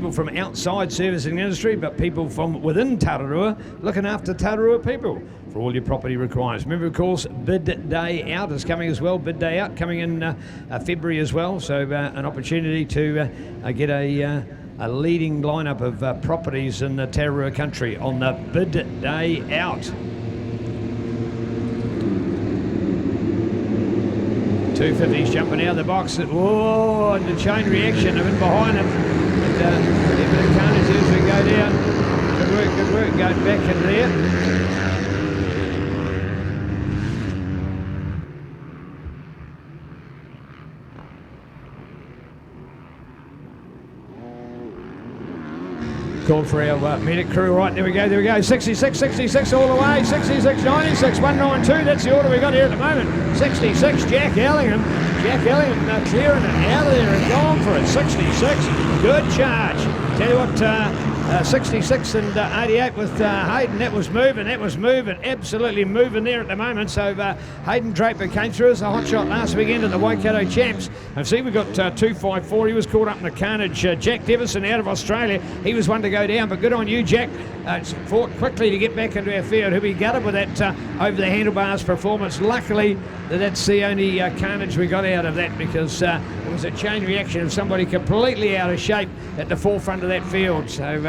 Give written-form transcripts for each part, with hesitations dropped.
people from outside servicing the industry, but people from within Tararua looking after Tararua people for all your property requirements. Remember, of course, Bid Day Out is coming as well. Bid Day Out coming in February as well. So an opportunity to get a leading lineup of properties in the Tararua country on the Bid Day Out. 250's jumping out of the box. Whoa, and the chain reaction of it behind him. And a bit of carnage as we go down. Good work, going back in there. Call for our medic crew. Right, there we go. 66 all the way. 66 96 192. That's the order we got here at the moment. 66 Jack Ellingham clearing it out of there and going for it. 66, good charge. Tell you what, 66 and 88 with Hayden. That was moving, absolutely moving there at the moment. So Hayden Draper came through as a hot shot last weekend at the Waikato Champs. And see, we've got 254. He was caught up in the carnage. Jack Devison out of Australia. He was one to go down, but good on you, Jack. Fought quickly to get back into our field. He'll be gutted with that over the handlebars performance. Luckily, that's the only carnage we got out of that, because it was a chain reaction of somebody completely out of shape at the forefront of that field. So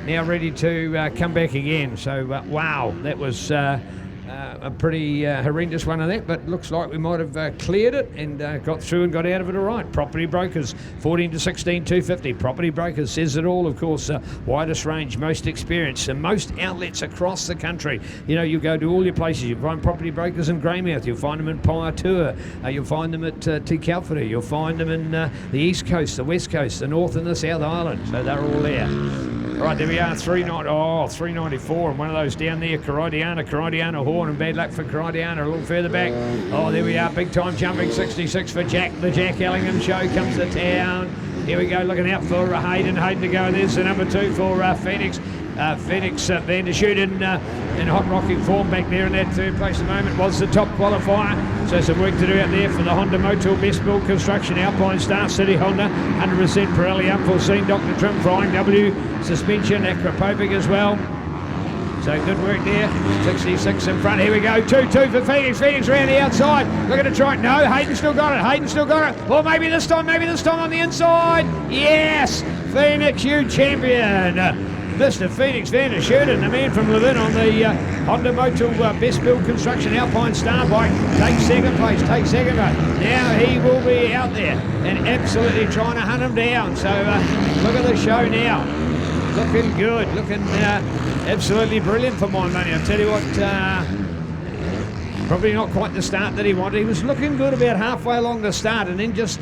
now ready to come back again. So wow, that was a pretty horrendous one of that, but looks like we might have cleared it and got through and got out of it all right. Property Brokers 14 to 16 250. Property Brokers says it all, of course. Widest range, most experience, and most outlets across the country. You know, you go to all your places, you find Property Brokers in Greymouth, you'll find them in Paiatua, you'll find them at Te Kauphere, you'll find them in the East Coast, the West Coast, the North and the South Island. So they're all there. Right, there we are, 394, and one of those down there, Karaidiana Horn, and bad luck for Karaidiana a little further back. Oh, there we are, big time jumping, 66 for Jack. The Jack Ellingham show comes to town. Here we go, looking out for Hayden to go. There's the number 2 for Phoenix. Phoenix Van der Schoot in hot rocking form back there in that third place at the moment. Was the top qualifier, so some work to do out there for the Honda Motul Best Build Construction Alpine Star City Honda, 100% Pirelli unforeseen, Dr. Trim Flying W suspension, Acropopic as well. So good work there. 66 in front. Here we go. 2-2 for Phoenix. Phoenix around the outside. Looking to try. No, Hayden still got it. Or maybe this time on the inside. Yes, Phoenix, you champion. Mr. Phoenix Van der Schoot, the man from Levin on the Honda Motul Best Build Construction Alpine Star Bike, takes second place. Now he will be out there and absolutely trying to hunt him down. So look at the show now. Looking good, looking absolutely brilliant for my money. I'll tell you what, probably not quite the start that he wanted. He was looking good about halfway along the start, and then just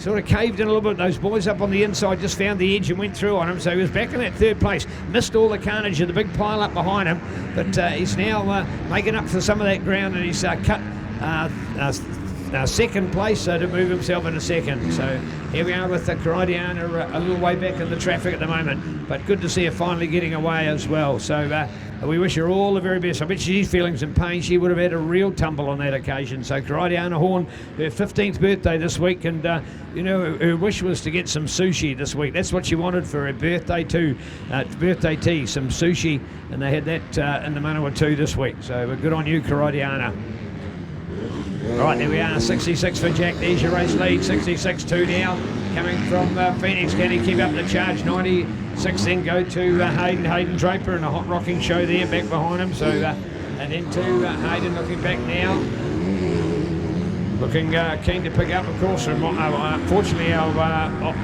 sort of caved in a little bit. Those boys up on the inside just found the edge and went through on him. So he was back in that third place. Missed all the carnage of the big pile up behind him, but he's now making up for some of that ground, and he's cut second place to move himself into second. So here we are with the Karaidiana a little way back in the traffic at the moment, but good to see her finally getting away as well. So we wish her all the very best. I bet she's feeling some pain. She would have had a real tumble on that occasion. So Karaidiana Horn, her 15th birthday this week, and you know, her wish was to get some sushi this week. That's what she wanted for her birthday too. Birthday tea, some sushi, and they had that in the Manawatu this week. So good on you, Karaidiana. Right, there we are, 66 for Jack. There's your race lead, 66-2 now. Coming from Phoenix, can he keep up the charge? 96 then go to Hayden Draper, and a hot rocking show there back behind him. So, and into Hayden looking back now. Looking keen to pick up, of course. Unfortunately, our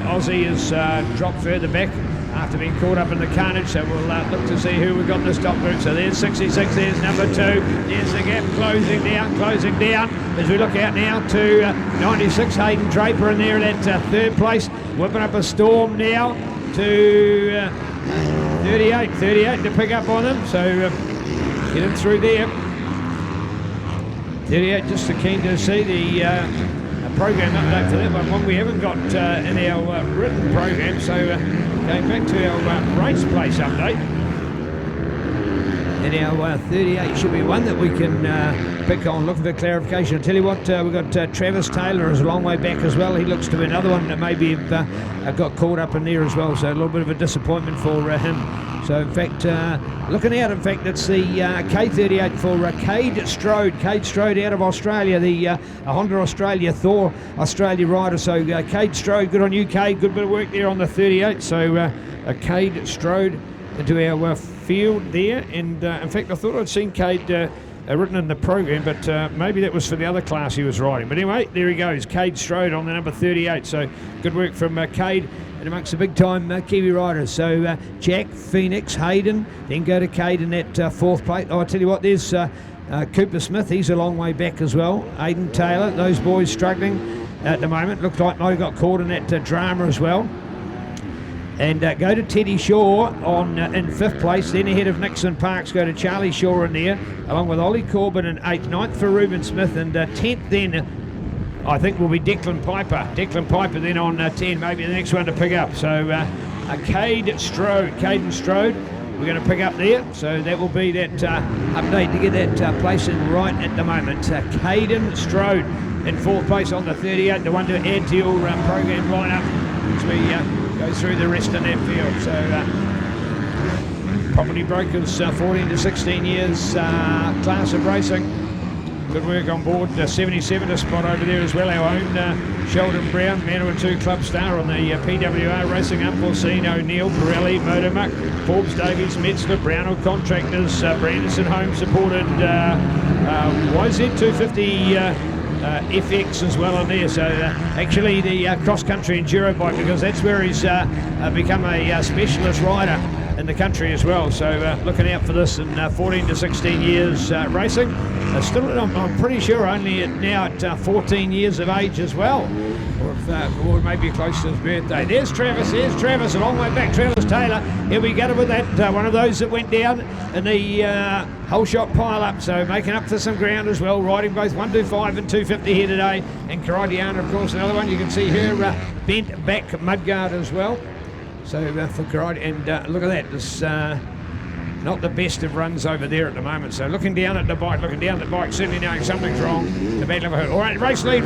Aussie has dropped further back after being caught up in the carnage, so we'll look to see who we've got in this top group. So there's 66, there's number 2, there's the gap closing down as we look out now to 96, Hayden Draper in there at that third place, whipping up a storm now to 38 to pick up on them, so get him through there. 38, just keen to see the program update for that one we haven't got in our written program, so going back to our race place update, and our 38 should be one that we can pick on, looking for clarification. I'll tell you what, we've got Travis Taylor is a long way back as well. He looks to be another one that maybe got caught up in there as well, so a little bit of a disappointment for him. So in fact, looking out, in fact, it's the K38 for Cade Strode. Cade Strode out of Australia, the Honda Australia Thor Australia rider. So Cade Strode, good on you, Cade. Good bit of work there on the 38. So Cade Strode into our field there. And in fact, I thought I'd seen Cade written in the program, but maybe that was for the other class he was riding. But anyway, there he goes, Cade Strode on the number 38. So good work from Cade and amongst the big-time Kiwi riders. So Jack, Phoenix, Hayden, then go to Cade in that fourth plate. Oh, I tell you what, there's Cooper Smith. He's a long way back as well. Aidan Taylor, those boys struggling at the moment. Looks like Mo got caught in that drama as well. And go to Teddy Shaw on in fifth place. Then ahead of Nixon Parks, go to Charlie Shaw in there, along with Ollie Corbin in eighth. Ninth for Reuben Smith, and 10th then I think will be Declan Piper. Declan Piper then on 10, maybe the next one to pick up. So Cade Strode, Caden Strode, we're going to pick up there. So that will be that update to get that place in right at the moment. Caden Strode in fourth place on the 38, the one to add to your program lineup as we go through the rest in that field. So Property Brokers, 14 to 16 years class of racing. Good work on board. 77 a spot over there as well. Our own Sheldon Brown, Manua 2 Club Star on the PWR Racing Unforeseen, O'Neill, Pirelli, Motormuck, Forbes, Davies, Metzler, Brownell Contractors, Branderson Home supported YZ250 FX as well on there. So actually the cross-country enduro bike, because that's where he's become a specialist rider in the country as well. So looking out for this in 14 to 16 years racing. Still, I'm pretty sure only now at 14 years of age as well, or maybe close to his birthday. There's Travis, a long way back, Travis Taylor. Here we go with that, one of those that went down in the whole shot pile up, so making up for some ground as well, riding both 125 and 250 here today. And Karadiana, of course, another one. You can see her bent back mudguard as well. So for Karadi, and look at that, this not the best of runs over there at the moment. So looking down at the bike, certainly knowing something's wrong. The battle of her. All right, race lead.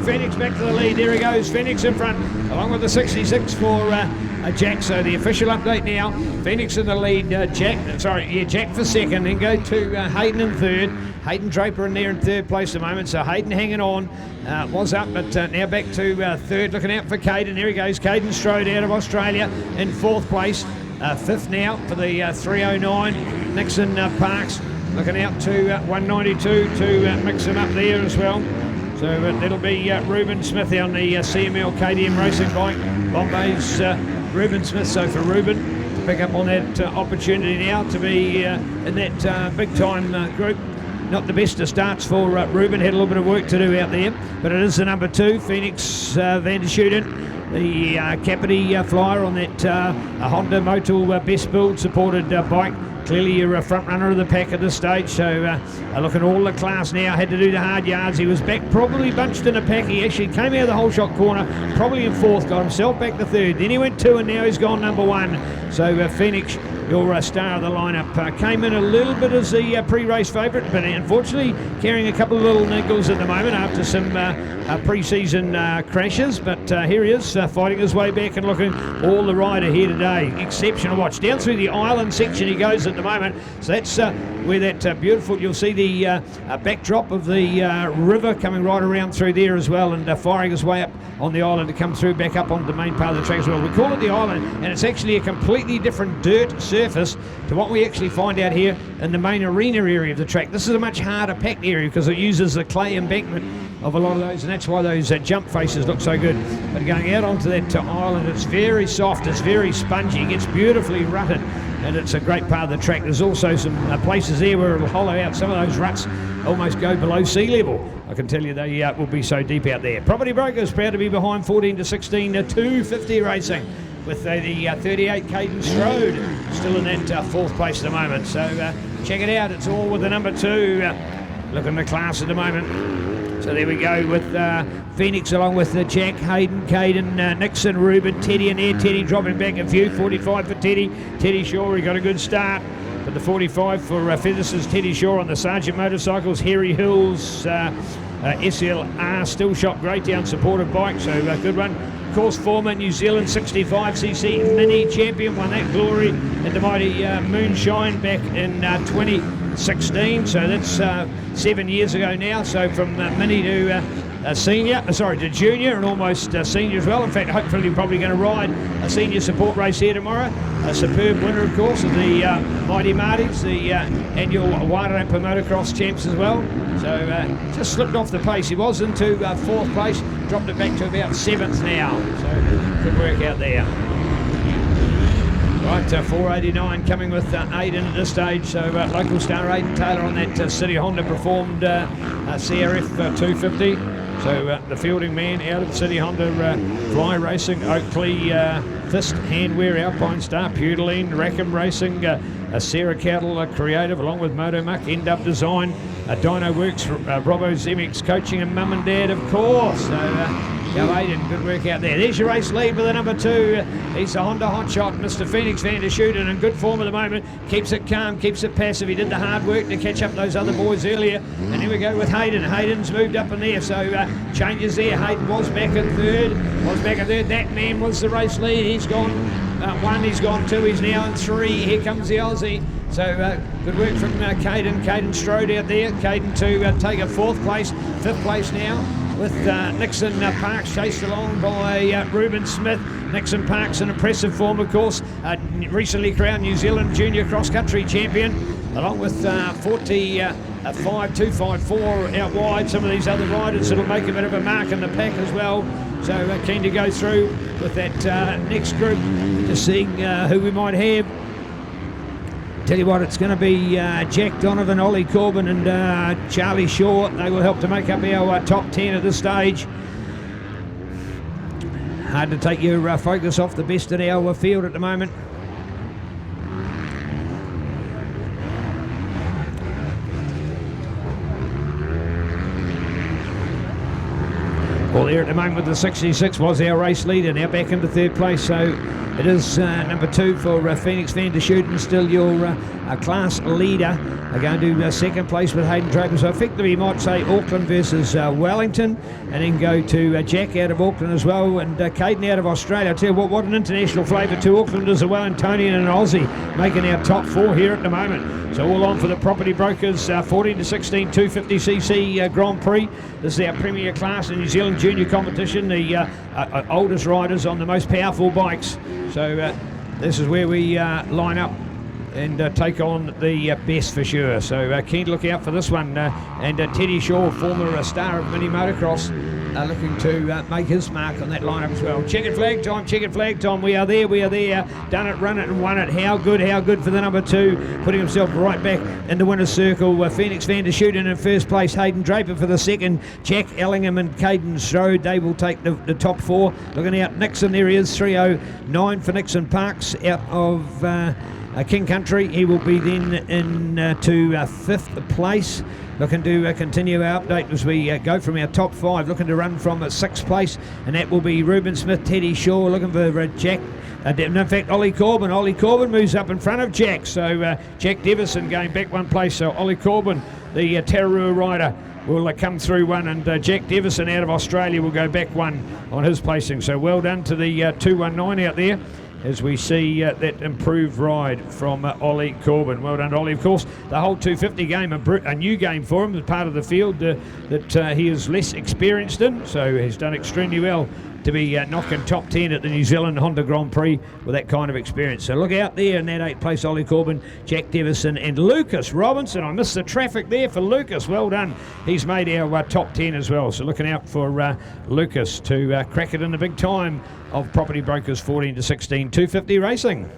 Phoenix back to the lead. There he goes. Phoenix in front, along with the 66 for Jack. So the official update now. Phoenix in the lead. Jack for second. Then go to Hayden in third. Hayden Draper in there in third place at the moment. So Hayden hanging on. Was up, but now back to third. Looking out for Caden. There he goes. Caden Strode out of Australia in fourth place. Fifth now for the 309. Nixon Parks looking out to 192 to mix him up there as well. So that'll be Reuben Smith on the CML KTM racing bike. Bombay's Reuben Smith. So for Reuben to pick up on that opportunity now to be in that big time group. Not the best of starts for Reuben. Had a little bit of work to do out there, but it is the number 2, Phoenix Van der Schuten. The Capity flyer on that Honda Motul best build supported bike. Clearly you're a front runner of the pack at this stage. So looking at all the class now, had to do the hard yards. He was back, probably bunched in a pack. He actually came out of the whole shot corner, probably in fourth, got himself back to third. Then he went 2 and now he's gone number 1. So Phoenix, your star of the lineup, came in a little bit as the pre-race favourite, but unfortunately carrying a couple of little niggles at the moment after some pre-season crashes. But here he is, fighting his way back and looking all the rider here today. Exceptional watch. Down through the island section he goes at the moment. So that's where that beautiful, you'll see the backdrop of the river coming right around through there as well, and firing his way up on the island to come through back up on the main part of the track as well. We call it the island, and it's actually a completely different dirt surface to what we actually find out here in the main arena area of the track. This is a much harder packed area because it uses the clay embankment of a lot of those, and that's why those jump faces look so good. But going out onto that island, it's very soft, it's very spongy, it gets beautifully rutted, and it's a great part of the track. There's also some places there where it'll hollow out. Some of those ruts almost go below sea level. I can tell you they will be so deep out there. Property Brokers proud to be behind 14 to 16 to 250 racing with the 38 Caden Strode still in that fourth place at the moment. So check it out. It's all with the number 2. Look at the class at the moment. So there we go with Phoenix along with Jack, Hayden, Caden, Nixon, Reuben, Teddy in there. Teddy dropping back a few. 45 for Teddy. Teddy Shaw, he got a good start. But the 45 for Featherson's Teddy Shaw on the Sergeant Motorcycles. Harry Hills SLR still shot great down supported bike, so a good one. Course former New Zealand 65cc mini champion, won that glory at the mighty Moonshine back in 2016, so that's 7 years ago now. So from mini to to junior, and almost senior as well. In fact, hopefully probably going to ride a senior support race here tomorrow. A superb winner, of course, of the Mighty Martys, the annual Wairarapa Motocross champs as well. So just slipped off the pace. He was into 4th place, dropped it back to about 7th now. So good work out there. Right, 489 coming with Aidan at this stage. So local star Aidan Taylor on that City Honda performed CRF 250. So the fielding man out of City Honda, Fly Racing, Oakley, Fist, Handwear, Alpine Star, Pudeline, Rackham Racing, Sarah Cattle Creative, along with Motomuck, End Up Design, Dino Works, Robbo's MX Coaching, and Mum and Dad, of course. So go Aidan, good work out there. There's your race lead with the number 2. He's a Honda hotshot, Mr. Phoenix Van der Schooten, in good form at the moment. Keeps it calm, keeps it passive. He did the hard work to catch up those other boys earlier. And here we go with Hayden. Hayden's moved up in there, so changes there. Hayden was back in 3rd. That man was the race lead. He's gone 1, he's gone 2, he's now in 3. Here comes the Aussie. So good work from Caden Strode out there. Caden to take a 4th place, 5th place now, with Nixon Parks chased along by Ruben Smith. Nixon Parks, an impressive form, of course, recently crowned New Zealand Junior Cross Country Champion, along with 5254 out wide. Some of these other riders that'll make a bit of a mark in the pack as well. So keen to go through with that next group, just seeing who we might have. Tell you what, it's going to be Jack Donovan, Ollie Corbin and Charlie Shaw. They will help to make up our top 10 at this stage. Hard to take your focus off the best in our field at the moment. Well, there at the moment with the 66 was our race leader, now back into 3rd place. So it is number 2 for Phoenix Van der Schooten, still your class leader. Are going to 2nd place with Hayden Draper. So effectively you might say Auckland versus Wellington, and then go to Jack out of Auckland as well, and Caden out of Australia. I tell you what an international flavour. 2 Aucklanders, a Wellingtonian and an Aussie, making our top 4 here at the moment. So all on for the Property Brokers 14 to 16 250cc Grand Prix. This is our premier class in New Zealand junior competition. The oldest riders on the most powerful bikes. So this is where we line up and take on the best for sure. So keen to look out for this one. And Teddy Shaw, former star of mini motocross, looking to make his mark on that lineup as well. Checkered flag time. We are there. Done it, run it and won it. How good for the number 2, putting himself right back in the winner's circle. Phoenix Van der Schooten in 1st place. Hayden Draper for the 2nd. Jack Ellingham and Caden Strode, they will take the top 4. Looking out, Nixon, there he is, 309 for Nixon Parks out of King Country. He will be then in to 5th place. Looking to continue our update as we go from our top 5, looking to run from 6th place, and that will be Ruben Smith, Teddy Shaw, looking for Jack. In fact, Ollie Corbin moves up in front of Jack, so Jack Devison going back 1 place. So Ollie Corbin, the Tararua rider, will come through 1, and Jack Devison out of Australia will go back 1 on his placing. So well done to the 219 out there, as we see that improved ride from Ollie Corbin. Well done, Ollie. Of course, the whole 250 game, a new game for him, as part of the field that he is less experienced in, so he's done extremely well to be knocking top 10 at the New Zealand Honda Grand Prix with that kind of experience. So look out there in that 8th place, Ollie Corbin, Jack Devison and Lucas Robinson. I missed the traffic there for Lucas. Well done. He's made our top 10 as well. So looking out for Lucas to crack it in the big time of Property Brokers 14 to 16 250 racing.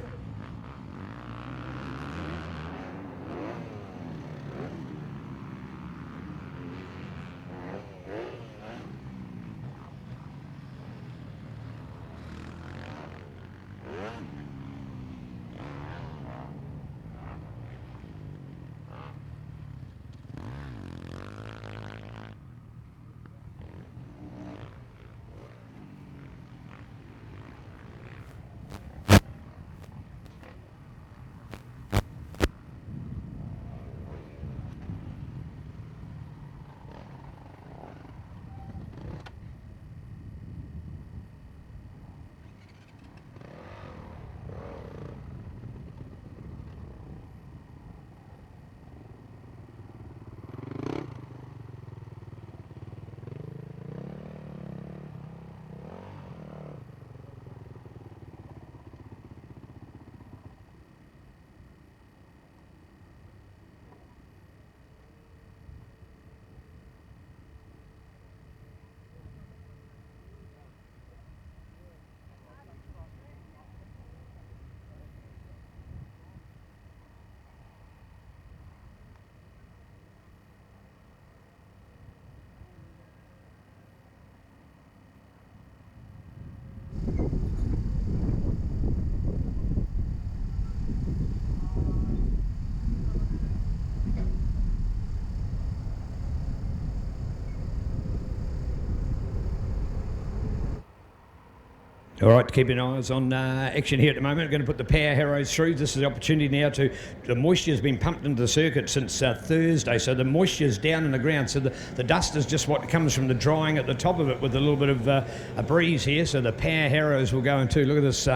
All right, keep your eyes on action here at the moment. We're going to put the power harrows through. This is the opportunity now the moisture's been pumped into the circuit since Thursday, so the moisture's down in the ground. So the dust is just what comes from the drying at the top of it with a little bit of a breeze here. So the power harrows will go into, look at this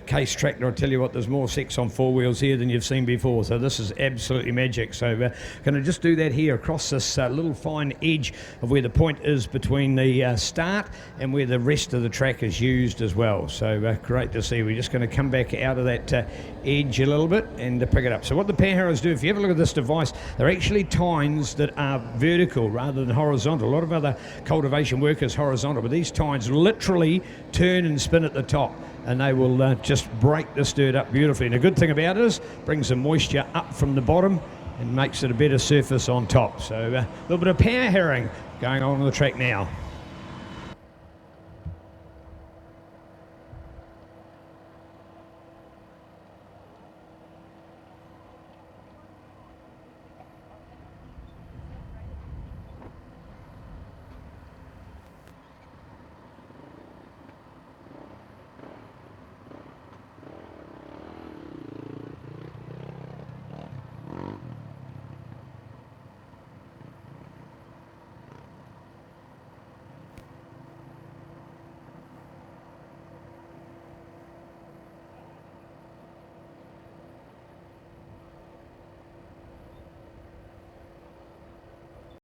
Case tractor. I'll tell you what, there's more sex on four wheels here than you've seen before. So this is absolutely magic. So going to just do that here across this little fine edge of where the point is between the start and where the rest of the track is used as well. So great to see. We're just going to come back out of that edge a little bit and pick it up. So what the power harrows do, if you have a look at this device, they're actually tines that are vertical rather than horizontal. A lot of other cultivation work is horizontal, but these tines literally turn and spin at the top, and they will just break this dirt up beautifully. And the good thing about it is brings the moisture up from the bottom and makes it a better surface on top. So a little bit of power harrowing going on the track now.